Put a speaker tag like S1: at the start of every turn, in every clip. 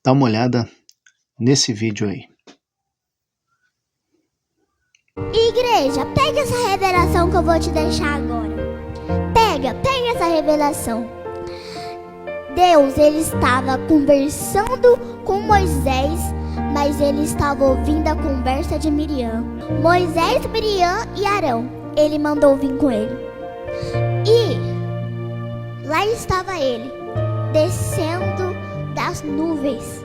S1: Dá uma olhada nesse vídeo aí.
S2: Igreja, pega essa revelação que eu vou te deixar agora. Pega essa revelação. Deus, ele estava conversando com Moisés, mas ele estava ouvindo a conversa de Miriam. Moisés, Miriam e Arão, ele mandou vir com ele. E lá estava ele, descendo das nuvens,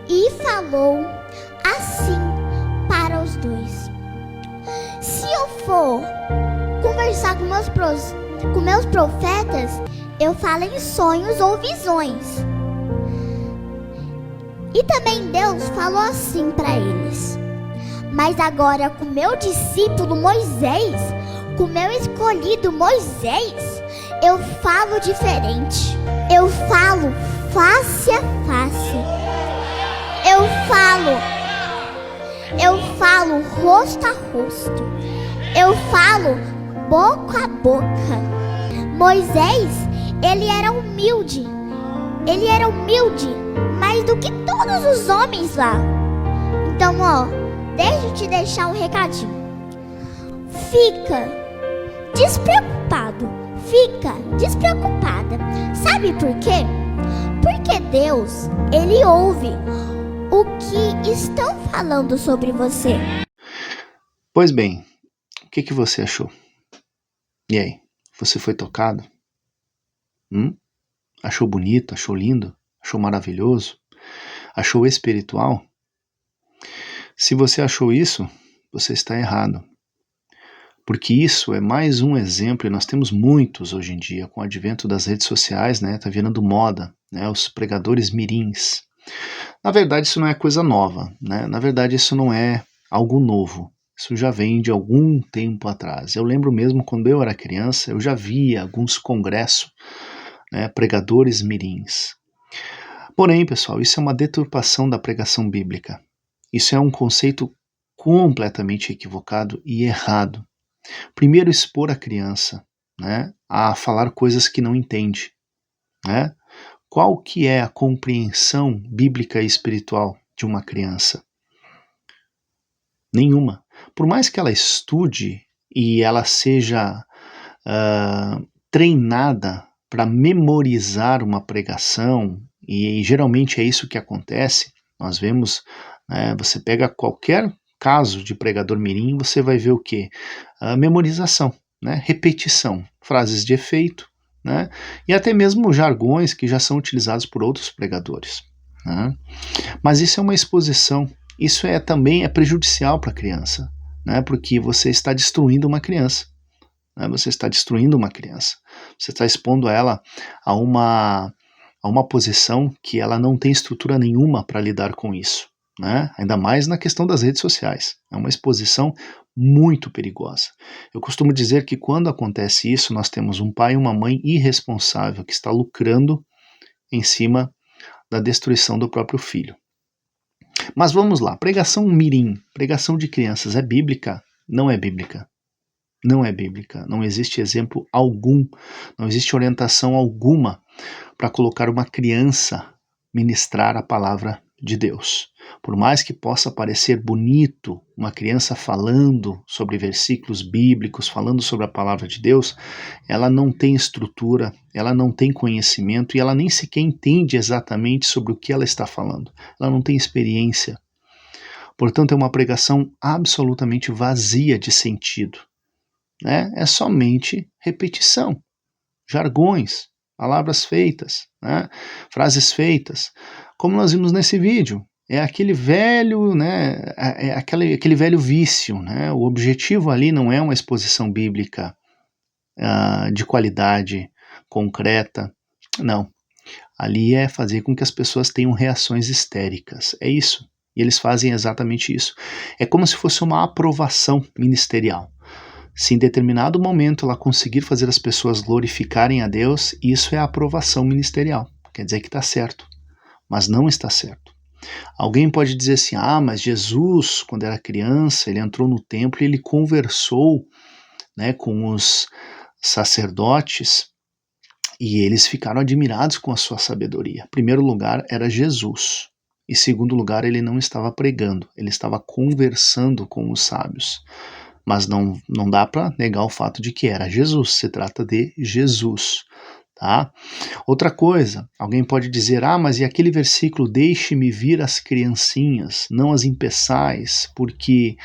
S2: e falou assim para os dois: se eu for conversar com meus profetas, eu falo em sonhos ou visões. E também Deus falou assim para eles: mas agora com meu discípulo Moisés, com meu escolhido Moisés, eu falo diferente. Eu falo face a face. Eu falo rosto a rosto. Eu falo boca a boca. Moisés, ele era humilde. Ele era humilde mais do que todos os homens lá. Então, deixa eu te deixar um recadinho. Fica despreocupada. Sabe por quê? Porque Deus, ele ouve o que estão falando sobre você.
S1: Pois bem, o que você achou? E aí, você foi tocado? Achou bonito? Achou lindo? Achou maravilhoso? Achou espiritual? Se você achou isso, você está errado. Porque isso é mais um exemplo, e nós temos muitos hoje em dia, com o advento das redes sociais, né? Tá virando moda, né? Os pregadores mirins. Na verdade, isso não é coisa nova, né? Na verdade, isso não é algo novo. Isso já vem de algum tempo atrás. Eu lembro mesmo quando eu era criança, eu já via alguns congressos, né? Pregadores mirins. Porém, pessoal, isso é uma deturpação da pregação bíblica. Isso é um conceito completamente equivocado e errado. Primeiro, expor a criança, né, a falar coisas que não entende, né? Qual que é a compreensão bíblica e espiritual de uma criança? Nenhuma. Por mais que ela estude e ela seja treinada para memorizar uma pregação, e geralmente é isso que acontece, nós vemos, né, você pega qualquer caso de pregador mirim, você vai ver o quê? Memorização, né? Repetição, frases de efeito, né? E até mesmo jargões que já são utilizados por outros pregadores, né? Mas isso é uma exposição, isso também é prejudicial para a criança, né? Porque você está destruindo uma criança, né? Você está destruindo uma criança, você está expondo ela a uma posição que ela não tem estrutura nenhuma para lidar com isso, né? Ainda mais na questão das redes sociais. É uma exposição muito perigosa. Eu costumo dizer que quando acontece isso, nós temos um pai e uma mãe irresponsável que está lucrando em cima da destruição do próprio filho. Mas vamos lá, pregação mirim, pregação de crianças, é bíblica? Não é bíblica. Não é bíblica. Não existe exemplo algum, não existe orientação alguma para colocar uma criança ministrar a palavra de Deus. Por mais que possa parecer bonito uma criança falando sobre versículos bíblicos, falando sobre a palavra de Deus, ela não tem estrutura, ela não tem conhecimento e ela nem sequer entende exatamente sobre o que ela está falando. Ela não tem experiência. Portanto, é uma pregação absolutamente vazia de sentido, né? É somente repetição, jargões, palavras feitas, né? Frases feitas, como nós vimos nesse vídeo. É aquele velho, né? É aquele velho vício, né? O objetivo ali não é uma exposição bíblica de qualidade concreta, não. Ali é fazer com que as pessoas tenham reações histéricas, é isso. E eles fazem exatamente isso. É como se fosse uma aprovação ministerial. Se em determinado momento ela conseguir fazer as pessoas glorificarem a Deus, isso é a aprovação ministerial. Quer dizer que está certo, mas não está certo. Alguém pode dizer assim, mas Jesus, quando era criança, ele entrou no templo e ele conversou, né, com os sacerdotes e eles ficaram admirados com a sua sabedoria. Em primeiro lugar, era Jesus. E segundo lugar, ele não estava pregando, ele estava conversando com os sábios. Mas não dá para negar o fato de que era Jesus, se trata de Jesus, tá? Outra coisa, alguém pode dizer, mas e aquele versículo, deixe-me vir as criancinhas, não as impeçais, porque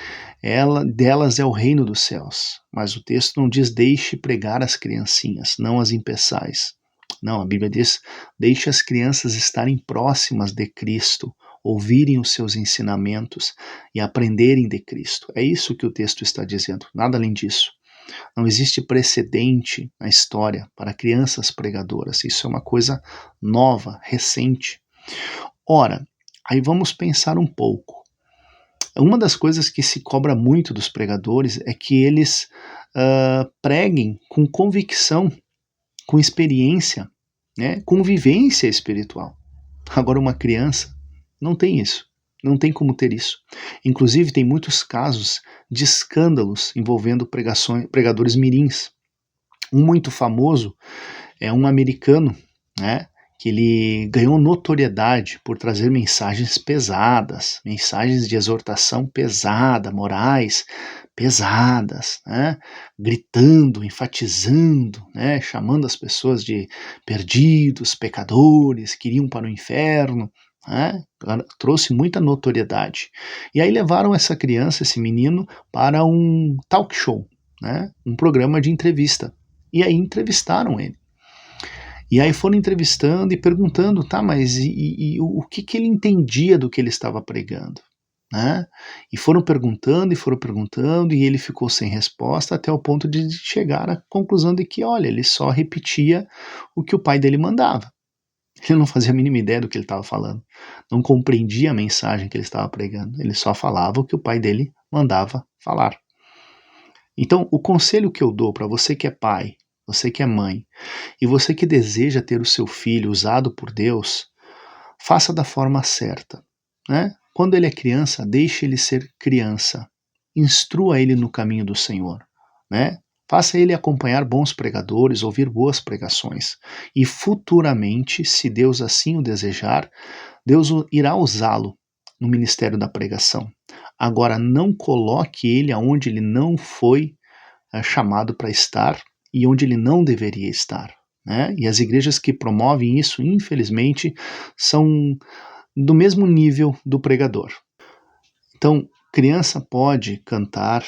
S1: delas é o reino dos céus. Mas o texto não diz, deixe pregar as criancinhas, não as impeçais. Não, a Bíblia diz, deixe as crianças estarem próximas de Cristo, ouvirem os seus ensinamentos e aprenderem de Cristo. É isso que o texto está dizendo, nada além disso. Não existe precedente na história para crianças pregadoras. Isso é uma coisa nova, recente. Ora, aí vamos pensar um pouco. Uma das coisas que se cobra muito dos pregadores é que eles preguem com convicção, com experiência, né, com vivência espiritual. Agora, uma criança não tem isso. Não tem como ter isso. Inclusive, tem muitos casos de escândalos envolvendo pregadores mirins. Um muito famoso é um americano, né, que ele ganhou notoriedade por trazer mensagens pesadas, mensagens de exortação pesada, morais pesadas, né, gritando, enfatizando, né, chamando as pessoas de perdidos, pecadores, que iriam para o inferno. Trouxe muita notoriedade. E aí levaram essa criança, esse menino, para um talk show, né? Um programa de entrevista. E aí entrevistaram ele. E aí foram entrevistando e perguntando, mas o que ele entendia do que ele estava pregando? Né? E foram perguntando, e ele ficou sem resposta até o ponto de chegar à conclusão de que, olha, ele só repetia o que o pai dele mandava. Ele não fazia a mínima ideia do que ele estava falando, não compreendia a mensagem que ele estava pregando, ele só falava o que o pai dele mandava falar. Então, o conselho que eu dou para você que é pai, você que é mãe, e você que deseja ter o seu filho usado por Deus, faça da forma certa, né? Quando ele é criança, deixe ele ser criança, instrua ele no caminho do Senhor, né? Faça ele acompanhar bons pregadores, ouvir boas pregações. E futuramente, se Deus assim o desejar, Deus irá usá-lo no ministério da pregação. Agora, não coloque ele aonde ele não foi chamado para estar e onde ele não deveria estar. Né? E as igrejas que promovem isso, infelizmente, são do mesmo nível do pregador. Então, criança pode cantar,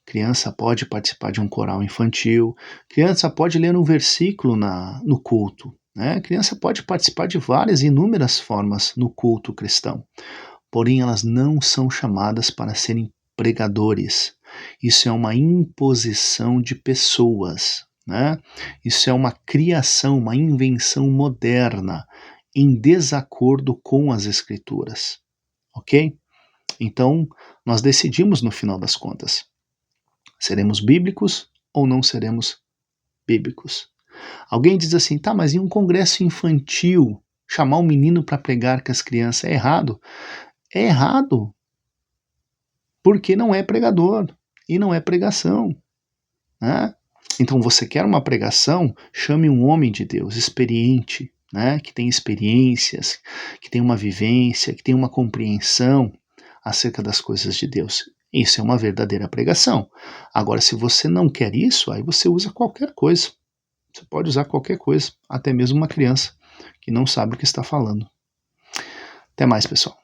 S1: criança pode participar de um coral infantil, criança pode ler um versículo no culto, né? Criança pode participar de várias, inúmeras formas no culto cristão, porém elas não são chamadas para serem pregadores. Isso é uma imposição de pessoas, né? Isso é uma criação, uma invenção moderna, em desacordo com as Escrituras, ok? Então, nós decidimos no final das contas. Seremos bíblicos ou não seremos bíblicos? Alguém diz assim, mas em um congresso infantil, chamar um menino para pregar com as crianças é errado? É errado, porque não é pregador e não é pregação. Né? Então, você quer uma pregação? Chame um homem de Deus, experiente, né? Que tem experiências, que tem uma vivência, que tem uma compreensão acerca das coisas de Deus. Isso é uma verdadeira pregação. Agora, se você não quer isso, aí você usa qualquer coisa. Você pode usar qualquer coisa, até mesmo uma criança que não sabe o que está falando. Até mais, pessoal.